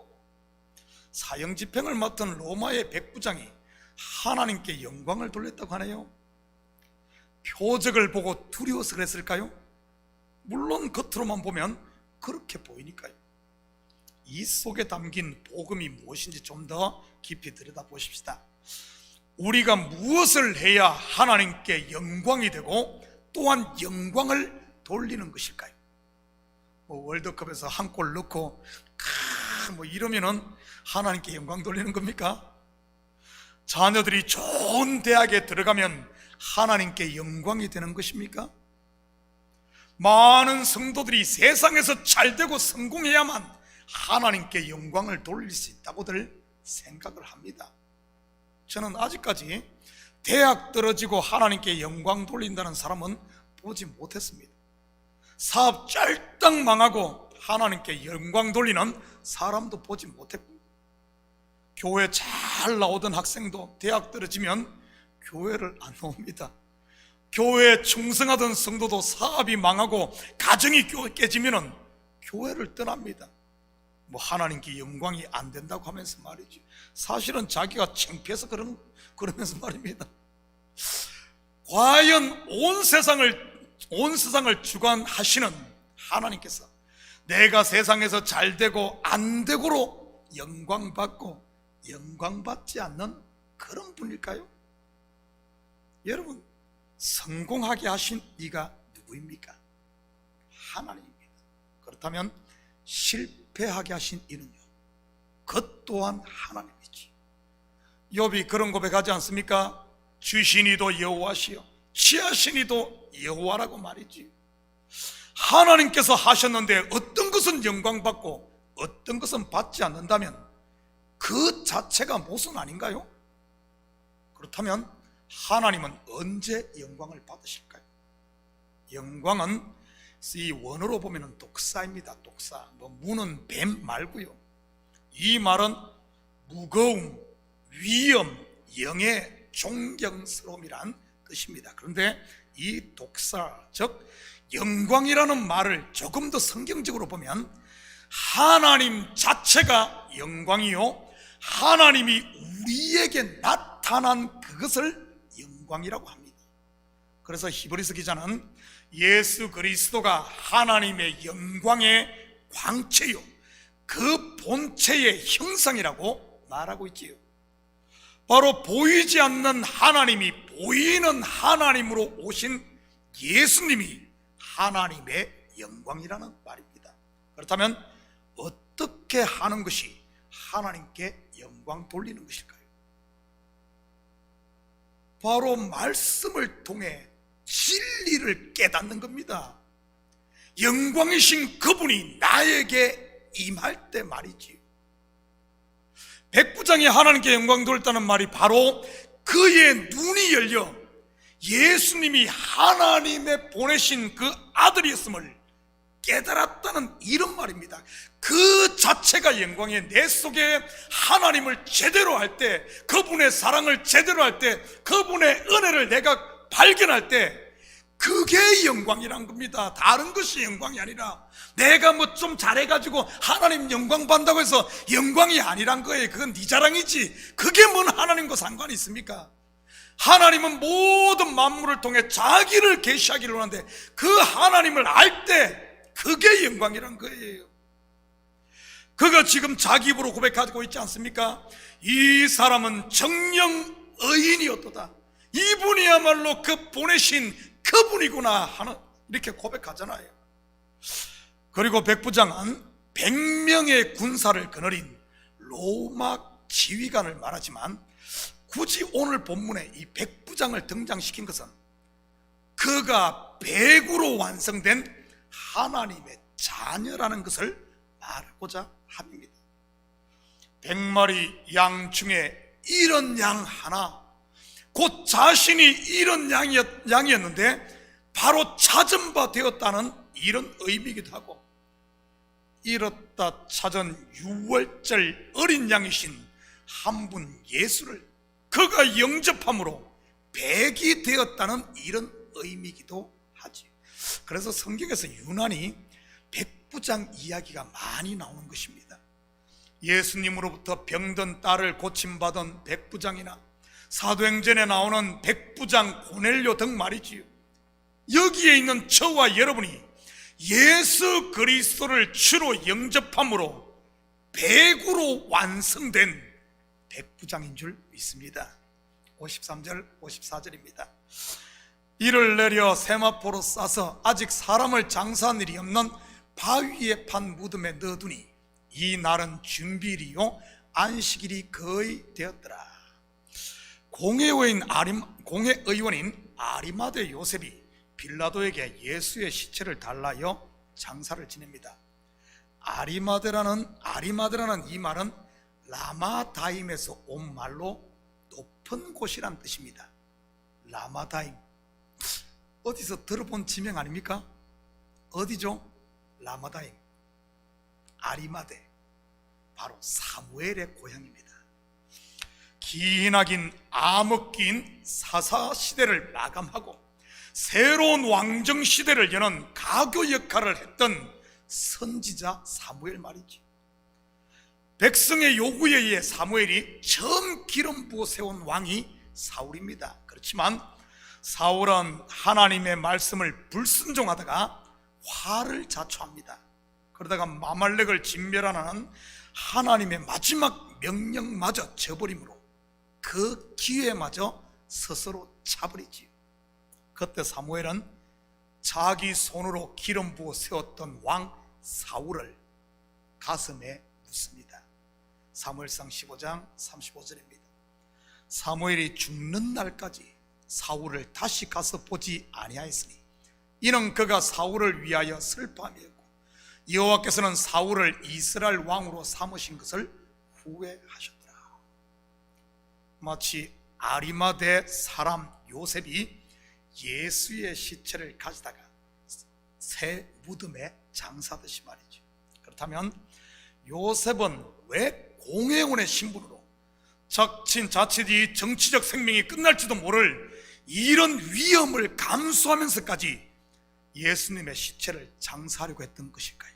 S3: 사형집행을 맡은 로마의 백부장이 하나님께 영광을 돌렸다고 하네요. 표적을 보고 두려워서 그랬을까요? 물론 겉으로만 보면 그렇게 보이니까요. 이 속에 담긴 복음이 무엇인지 좀 더 깊이 들여다보십시다. 우리가 무엇을 해야 하나님께 영광이 되고 또한 영광을 돌리는 것일까요? 월드컵에서 한 골 넣고 이러면은 하나님께 영광 돌리는 겁니까? 자녀들이 좋은 대학에 들어가면 하나님께 영광이 되는 것입니까? 많은 성도들이 세상에서 잘되고 성공해야만 하나님께 영광을 돌릴 수 있다고들 생각을 합니다. 저는 아직까지 대학 떨어지고 하나님께 영광 돌린다는 사람은 보지 못했습니다. 사업 쫄딱 망하고 하나님께 영광 돌리는 사람도 보지 못했고, 교회 잘 나오던 학생도 대학 떨어지면 교회를 안 나옵니다. 교회에 충성하던 성도도 사업이 망하고 가정이 깨지면 교회를 떠납니다. 하나님께 영광이 안 된다고 하면서 말이지, 사실은 자기가 창피해서 그러면서 말입니다. 과연 온 세상을 주관하시는 하나님께서 내가 세상에서 잘되고 안 되고로 영광받고 영광받지 않는 그런 분일까요? 여러분, 성공하게 하신 이가 누구입니까? 하나님입니다. 그렇다면 실패하게 하신 이는요, 그것 또한 하나님이지. 욥이 그런 고백하지 않습니까? 주시니도 여호와시요 취하시니도 여호와라고 말이지. 하나님께서 하셨는데 어떤 것은 영광받고 어떤 것은 받지 않는다면 그 자체가 모순 아닌가요? 그렇다면 하나님은 언제 영광을 받으실까요? 영광은 이 원어로 보면 독사입니다. 독사. 무는 뱀 말고요. 이 말은 무거움, 위엄, 영의 존경스러움이란 뜻입니다. 그런데 이 독사, 즉 영광이라는 말을 조금 더 성경적으로 보면 하나님 자체가 영광이요, 하나님이 우리에게 나타난 그것을 영광이라고 합니다. 그래서 히브리서 기자는 예수 그리스도가 하나님의 영광의 광채요 그 본체의 형상이라고 말하고 있지요. 바로 보이지 않는 하나님이 보이는 하나님으로 오신 예수님이 하나님의 영광이라는 말입니다. 그렇다면 어떻게 하는 것이 하나님께 영광 돌리는 것일까요? 바로 말씀을 통해 진리를 깨닫는 겁니다. 영광이신 그분이 나에게 임할 때 말이지요. 백부장이 하나님께 영광 돌렸다는 말이 바로 그의 눈이 열려 예수님이 하나님의 보내신 그 아들이었음을 깨달았다는 이런 말입니다. 그 자체가 영광이에요. 내 속에 하나님을 제대로 할 때, 그분의 사랑을 제대로 할 때, 그분의 은혜를 내가 발견할 때 그게 영광이란 겁니다. 다른 것이 영광이 아니라 내가 뭐 좀 잘해가지고 하나님 영광 받는다고 해서 영광이 아니란 거예요. 그건 네 자랑이지. 그게 뭔 하나님과 상관이 있습니까? 하나님은 모든 만물을 통해 자기를 계시하기를 원하는데 그 하나님을 알 때 그게 영광이란 거예요. 그가 지금 자기 입으로 고백하고 있지 않습니까? 이 사람은 정령 의인이었도다. 이분이야말로 그 보내신 그분이구나 하는 이렇게 고백하잖아요. 그리고 백부장은 100명의 군사를 거느린 로마 지휘관을 말하지만 굳이 오늘 본문에 이 백부장을 등장시킨 것은 그가 백으로 완성된 하나님의 자녀라는 것을 말하고자 합니다. 100마리 양 중에 이런 양 하나, 곧 자신이 이런 양이었는데 바로 찾은 바 되었다는 이런 의미이기도 하고, 잃었다 찾은 유월절 어린 양이신 한 분 예수를 그가 영접함으로 백이 되었다는 이런 의미이기도 하지. 그래서 성경에서 유난히 백부장 이야기가 많이 나오는 것입니다. 예수님으로부터 병든 딸을 고침받은 백부장이나 사도행전에 나오는 백부장 고넬료 등 말이지요. 여기에 있는 저와 여러분이 예수 그리스도를 주로 영접함으로 백으로 완성된 백부장인 줄 믿습니다. 53절 54절입니다. 이를 내려 세마포로 싸서 아직 사람을 장사한 일이 없는 바위에 판 무덤에 넣어두니 이 날은 준비일이요 안식일이 거의 되었더라. 공회의원인 아리마대 요셉이 빌라도에게 예수의 시체를 달라여 장사를 지냅니다. 아리마대라는 이 말은 라마다임에서 온 말로 높은 곳이란 뜻입니다. 라마다임, 어디서 들어본 지명 아닙니까? 어디죠? 라마다임, 아리마대, 바로 사무엘의 고향입니다. 기나긴 암흑기인 사사시대를 마감하고 새로운 왕정시대를 여는 가교 역할을 했던 선지자 사무엘 말이지. 백성의 요구에 의해 사무엘이 처음 기름 부어 세운 왕이 사울입니다. 그렇지만 사울은 하나님의 말씀을 불순종하다가 화를 자초합니다. 그러다가 마말렉을 진멸하는 하나님의 마지막 명령마저 저버림으로 그 기회마저 스스로 차버리지요. 그때 사무엘은 자기 손으로 기름 부어 세웠던 왕 사울을 가슴에 묻습니다. 사무엘상 15장 35절입니다. 사무엘이 죽는 날까지 사울을 다시 가서 보지 아니하였으니 이는 그가 사울을 위하여 슬퍼함이었고 여호와께서는 사울을 이스라엘 왕으로 삼으신 것을 후회하셨더라. 마치 아리마대 사람 요셉이 예수의 시체를 가져다가 새 무덤에 장사하듯이 말이죠. 그렇다면 요셉은 왜 공회원의 신분으로 자칫 이 정치적 생명이 끝날지도 모를 이런 위험을 감수하면서까지 예수님의 시체를 장사하려고 했던 것일까요?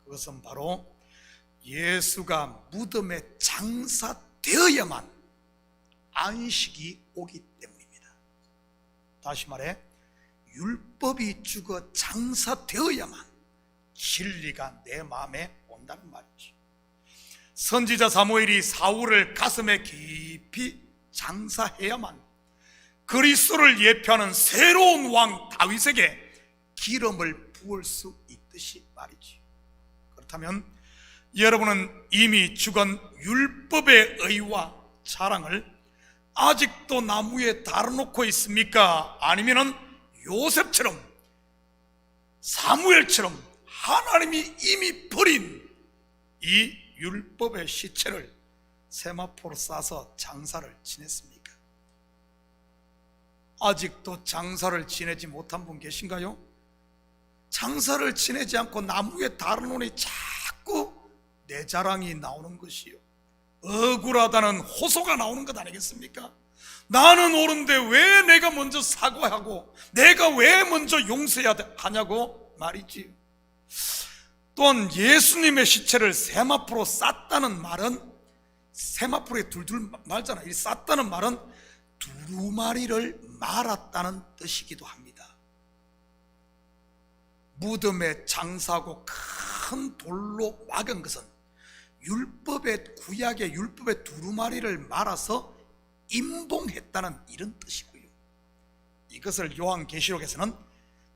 S3: 그것은 바로 예수가 무덤에 장사되어야만 안식이 오기 때문입니다. 다시 말해 율법이 죽어 장사되어야만 진리가 내 마음에 온다는 말이지. 선지자 사무엘이 사울을 가슴에 깊이 장사해야만 그리스도를 예표하는 새로운 왕 다윗에게 기름을 부을 수 있듯이 말이지. 그렇다면 여러분은 이미 죽은 율법의 의와 자랑을 아직도 나무에 달아놓고 있습니까? 아니면은 요셉처럼 사무엘처럼 하나님이 이미 버린 이 율법의 시체를 세마포로 싸서 장사를 지냈습니까? 아직도 장사를 지내지 못한 분 계신가요? 장사를 지내지 않고 나무에 달아놓으니 자꾸 내 자랑이 나오는 것이요, 억울하다는 호소가 나오는 것 아니겠습니까? 나는 옳은데 왜 내가 먼저 사과하고 내가 왜 먼저 용서해야 하냐고 말이지. 또한 예수님의 시체를 세마포로 쌌다는 말은, 세마포에 둘둘 말잖아. 이 쌌다는 말은 두루마리를 말았다는 뜻이기도 합니다. 무덤에 장사하고 큰 돌로 막은 것은 구약의 율법의 두루마리를 말아서 임봉했다는 이런 뜻이고요. 이것을 요한계시록에서는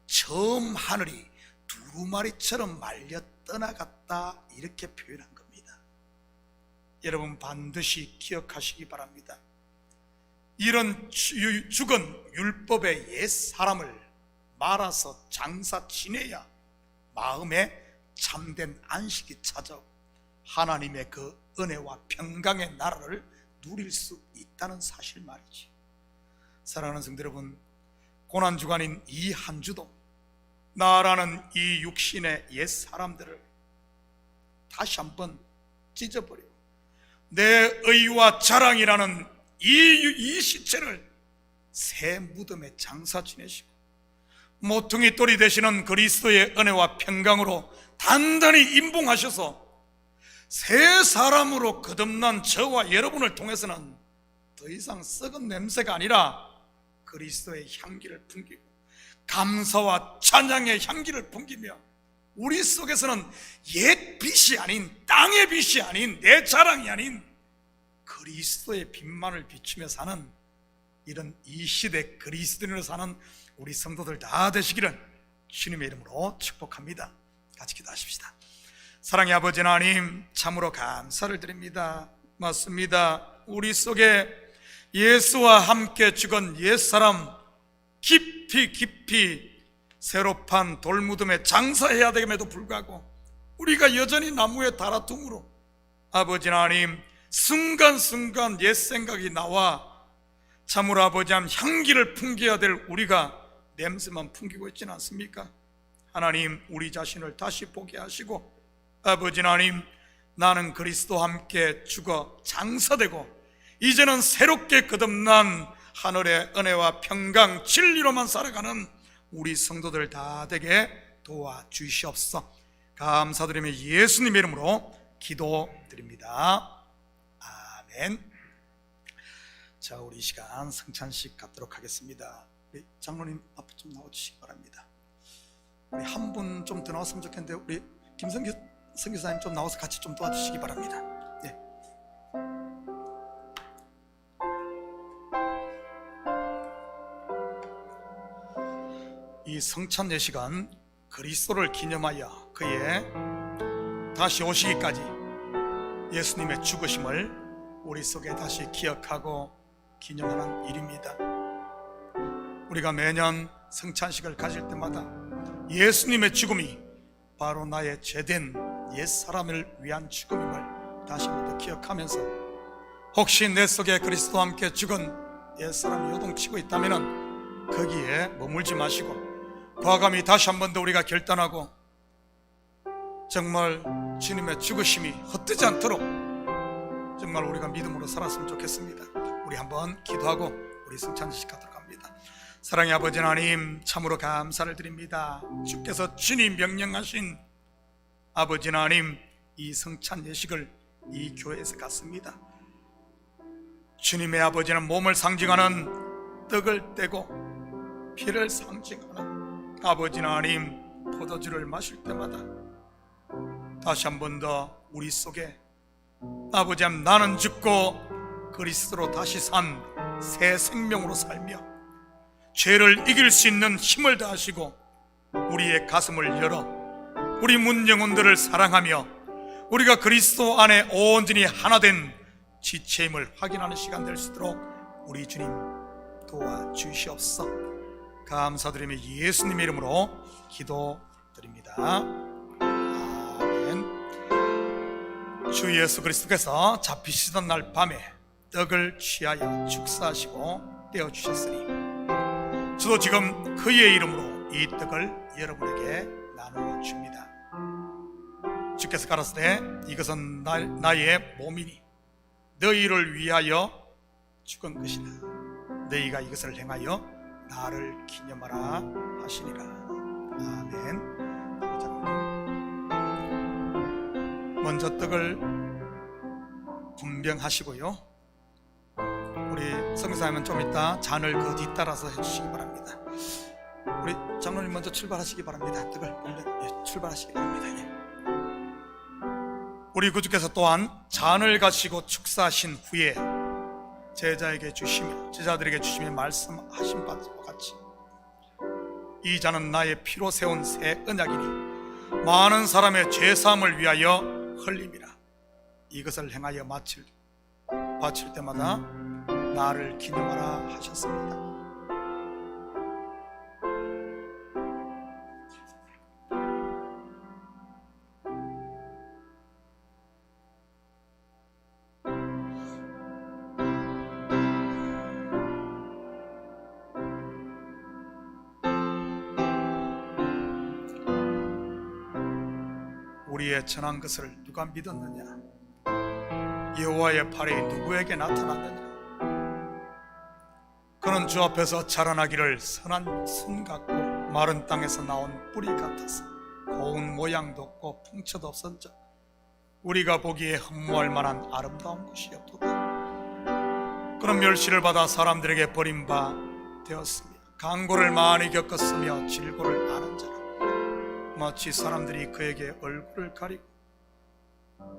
S3: 처음 하늘이 두루마리처럼 말려 떠나갔다 이렇게 표현한 겁니다. 여러분 반드시 기억하시기 바랍니다. 이런 죽은 율법의 옛 사람을 말아서 장사 지내야 마음에 참된 안식이 찾아 하나님의 그 은혜와 평강의 나라를 누릴 수 있다는 사실 말이지. 사랑하는 성도 여러분, 고난주간인 이 한 주도 나라는 이 육신의 옛 사람들을 다시 한번 찢어버리고 내 의와 자랑이라는 이 시체를 새 무덤에 장사 지내시고 모퉁이 돌이 되시는 그리스도의 은혜와 평강으로 단단히 임봉하셔서 새 사람으로 거듭난 저와 여러분을 통해서는 더 이상 썩은 냄새가 아니라 그리스도의 향기를 풍기고 감사와 찬양의 향기를 풍기며 우리 속에서는 옛 빛이 아닌, 땅의 빛이 아닌, 내 자랑이 아닌 그리스도의 빛만을 비추며 사는 이런 이 시대 그리스도인으로 사는 우리 성도들 다 되시기를 주님의 이름으로 축복합니다. 같이 기도하십시다. 사랑의 아버지 하나님, 참으로 감사를 드립니다. 맞습니다. 우리 속에 예수와 함께 죽은 옛사람 깊이 새로 판 돌무덤에 장사해야 됨에도 불구하고 우리가 여전히 나무에 달아둠으로 아버지 하나님, 순간순간 옛 생각이 나와 참으로 아버지 하나님 향기를 풍겨야 될 우리가 냄새만 풍기고 있지는 않습니까? 하나님, 우리 자신을 다시 보게 하시고 아버지 하나님, 나는 그리스도와 함께 죽어 장사되고 이제는 새롭게 거듭난 하늘의 은혜와 평강 진리로만 살아가는 우리 성도들 다 되게 도와주시옵소서. 감사드리며 예수님의 이름으로 기도드립니다. 아멘. 자, 우리 이 시간 성찬식 갖도록 하겠습니다. 우리 장로님 앞에 좀 나와주시기 바랍니다. 우리 한 분 좀 더 나왔으면 좋겠는데 우리 김성규 선교사님 좀 나와서 같이 좀 도와주시기 바랍니다. 네. 이 성찬 예식은 그리스도를 기념하여 그의 다시 오시기까지 예수님의 죽으심을 우리 속에 다시 기억하고 기념하는 일입니다. 우리가 매년 성찬식을 가질 때마다 예수님의 죽음이 바로 나의 죄된 옛사람을 위한 죽음임을 다시 한번 더 기억하면서 혹시 내 속에 그리스도와 함께 죽은 옛사람이 요동치고 있다면 거기에 머물지 마시고 과감히 다시 한번 더 우리가 결단하고 정말 주님의 죽으심이 헛되지 않도록 정말 우리가 믿음으로 살았으면 좋겠습니다. 우리 한번 기도하고 우리 성찬식 하도록 합니다. 사랑의 아버지 하나님, 참으로 감사를 드립니다. 주께서 주님 명령하신 아버지 하나님 이 성찬 예식을 이 교회에서 갖습니다. 주님의 아버지는 몸을 상징하는 떡을 떼고 피를 상징하는 아버지 하나님 포도주를 마실 때마다 다시 한 번 더 우리 속에 아버지 하나님, 나는 죽고 그리스도로 다시 산 새 생명으로 살며 죄를 이길 수 있는 힘을 다하시고 우리의 가슴을 열어 우리 문 영혼들을 사랑하며 우리가 그리스도 안에 온전히 하나 된 지체임을 확인하는 시간 될 수 있도록 우리 주님 도와주시옵소서. 감사드리며 예수님의 이름으로 기도드립니다. 아멘. 주 예수 그리스도께서 잡히시던 날 밤에 떡을 취하여 축사하시고 떼어주셨으니 저도 지금 그의 이름으로 이 떡을 여러분에게 나누어 줍니다. 주께서 가라사대 이것은 나의 몸이니 너희를 위하여 죽은 것이라. 너희가 이것을 행하여 나를 기념하라 하시니라. 아멘. 먼저 떡을 분병하시고요, 우리 성교사님은 좀 이따 잔을 그 뒤따라서 해주시기 바랍니다. 우리 장로님 먼저 출발하시기 바랍니다. 떡을 분병 출발하시기 바랍니다. 우리 구주께서 또한 잔을 가지고 축사하신 후에 제자에게 주시며 제자들에게 주시며 말씀하신 바와 같이 이 잔은 나의 피로 세운 새 언약이니 많은 사람의 죄사함을 위하여 흘림이라. 이것을 행하여 바칠 때마다 나를 기념하라 하셨습니다. 우리의 전한 것을 누가 믿었느냐? 여호와의 팔이 누구에게 나타났느냐? 그는 주 앞에서 자라나기를 선한 순 같고 마른 땅에서 나온 뿌리 같아서 고운 모양도 없고 풍채도 없었자 우리가 보기에 흠모할 만한 아름다운 것이었도다. 그는 멸시를 받아 사람들에게 버림바 되었으며 강고를 많이 겪었으며 질고를 아는 자라. 마치 사람들이 그에게 얼굴을 가리고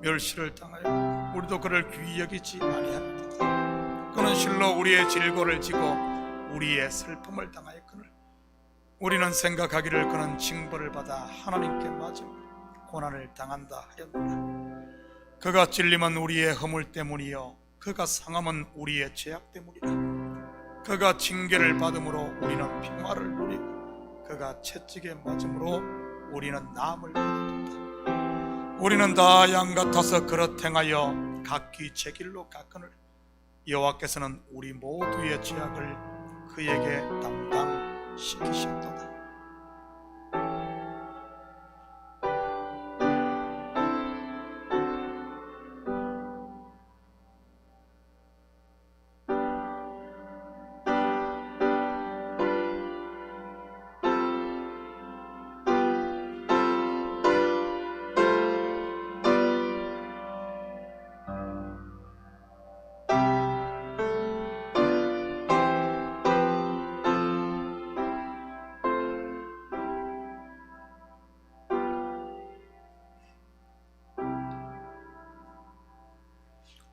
S3: 멸시를 당하여 우리도 그를 귀히 여기지 아니하였다. 그는 실로 우리의 질고를 지고 우리의 슬픔을 당하였거늘 우리는 생각하기를 그는 징벌을 받아 하나님께 맞으며 고난을 당한다 하였노라. 그가 찔림은 우리의 허물 때문이요 그가 상함은 우리의 죄악 때문이라. 그가 징계를 받음으로 우리는 평화를 누리고 그가 채찍에 맞음으로 우리는 나음을 받았다. 우리는 다 양 같아서 그릇 행하여 각기 제 길로 갔거늘 여호와께서는 우리 모두의 죄악을 그에게 담당시키셨도다.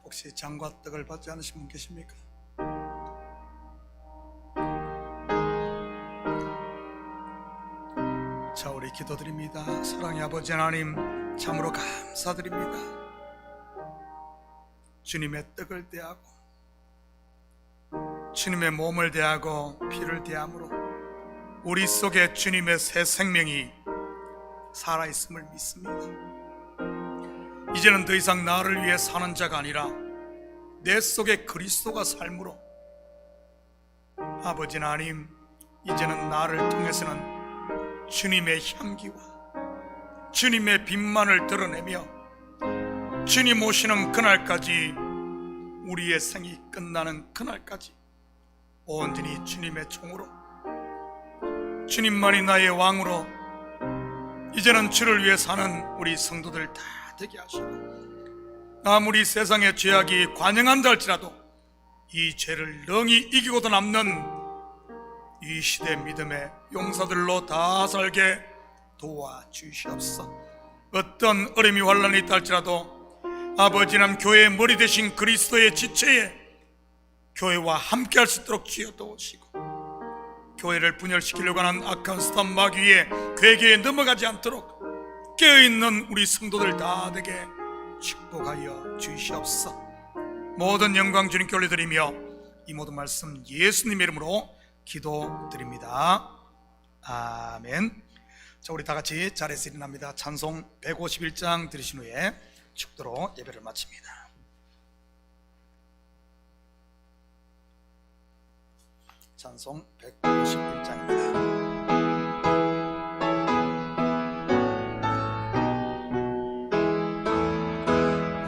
S3: 혹시 잔과 떡을 받지 않으신 분 계십니까? 자, 우리 기도드립니다. 사랑의 아버지 하나님, 참으로 감사드립니다. 주님의 떡을 대하고 주님의 몸을 대하고 피를 대함으로 우리 속에 주님의 새 생명이 살아있음을 믿습니다. 이제는 더 이상 나를 위해 사는 자가 아니라 내 속에 그리스도가 삶으로 아버지 하나님, 이제는 나를 통해서는 주님의 향기와 주님의 빛만을 드러내며 주님 오시는 그날까지, 우리의 생이 끝나는 그날까지 온전히 주님의 종으로, 주님만이 나의 왕으로, 이제는 주를 위해 사는 우리 성도들 다 되게 하시고, 아무리 세상의 죄악이 관영한다 할지라도 이 죄를 능히 이기고도 남는 이 시대 믿음의 용사들로 다 살게 도와주시옵소서. 어떤 어려움이 환난이 있다 할지라도 아버지는 교회의 머리 되신 그리스도의 지체에 교회와 함께 할 수 있도록 주여 도우시고, 교회를 분열시키려고 하는 악한 스탄 마귀의 괴계에 넘어가지 않도록 깨어있는 우리 성도들 다 되게 축복하여 주시옵소서. 모든 영광 주님께 올려드리며 이 모든 말씀 예수님의 이름으로 기도드립니다. 아멘. 자, 우리 다 같이 자리에서 일어납니다. 찬송 151장 들으신 후에 축도로 예배를 마칩니다. 찬송 151장입니다.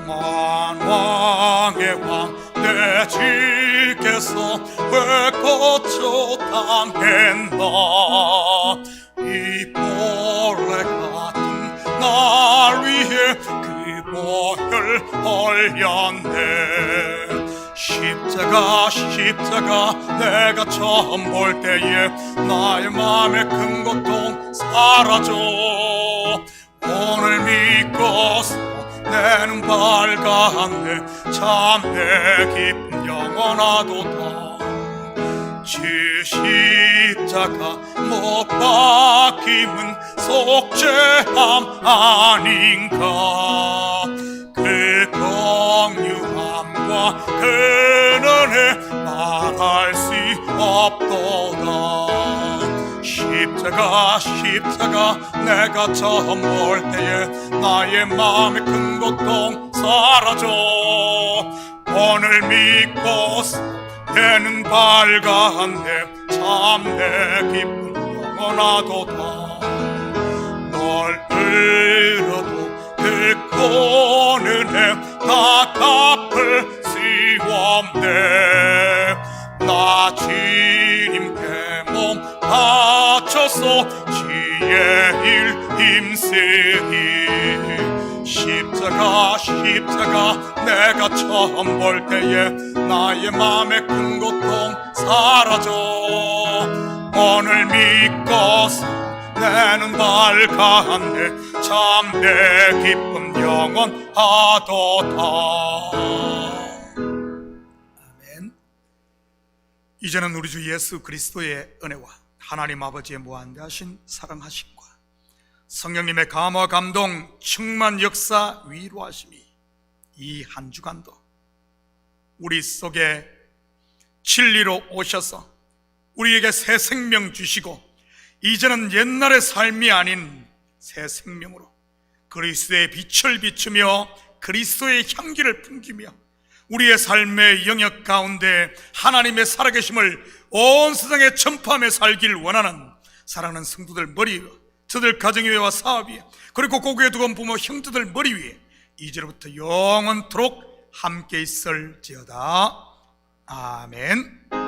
S3: 만왕의 왕 내 주께서 왜 거쳐 당했나, 이 벌레 같은 날 위해 그 보혈 흘렸네. 십자가 내가 처음 볼 때에 나의 맘의 큰 고통 사라져. 오늘 믿고서 내 눈 밝았네. 참 내 기쁨 영원하도다. 주 십자가 못 박힘은 속죄함 아닌가. 그 긍휼함과 그 은혜 말할 수 없도다. 십자가 내가 처음 볼 때에 나의 마음의 큰 고통 사라져. 오늘 믿고서 내 눈 밝았네. 참 내 기쁨 영원하도다. 널 잃어도 그 큰 은혜 다 갚을 수 없네. 나 주님께 몸 바쳐서 주의 일 힘쓰기. 십자가 내가 처음 볼 때에 나의 맘의 큰 고통 사라져. 오늘 믿고서 내 눈 밝았네. 참 내 기쁨 영원하도다. 아멘. 이제는 우리 주 예수 그리스도의 은혜와 하나님 아버지의 무한대하신 사랑하심과 성령님의 감화 감동 충만 역사 위로하심이 이 한 주간도 우리 속에 진리로 오셔서 우리에게 새 생명 주시고, 이제는 옛날의 삶이 아닌 새 생명으로 그리스도의 빛을 비추며 그리스도의 향기를 풍기며 우리의 삶의 영역 가운데 하나님의 살아계심을 온 세상에 전파하며 살길 원하는 사랑하는 성도들 머리 위에, 저들 가정 위에와 사업 위에, 그리고 고국에 두고 온 부모 형제들 머리 위에 이제로부터 영원토록 함께 있을지어다. 아멘.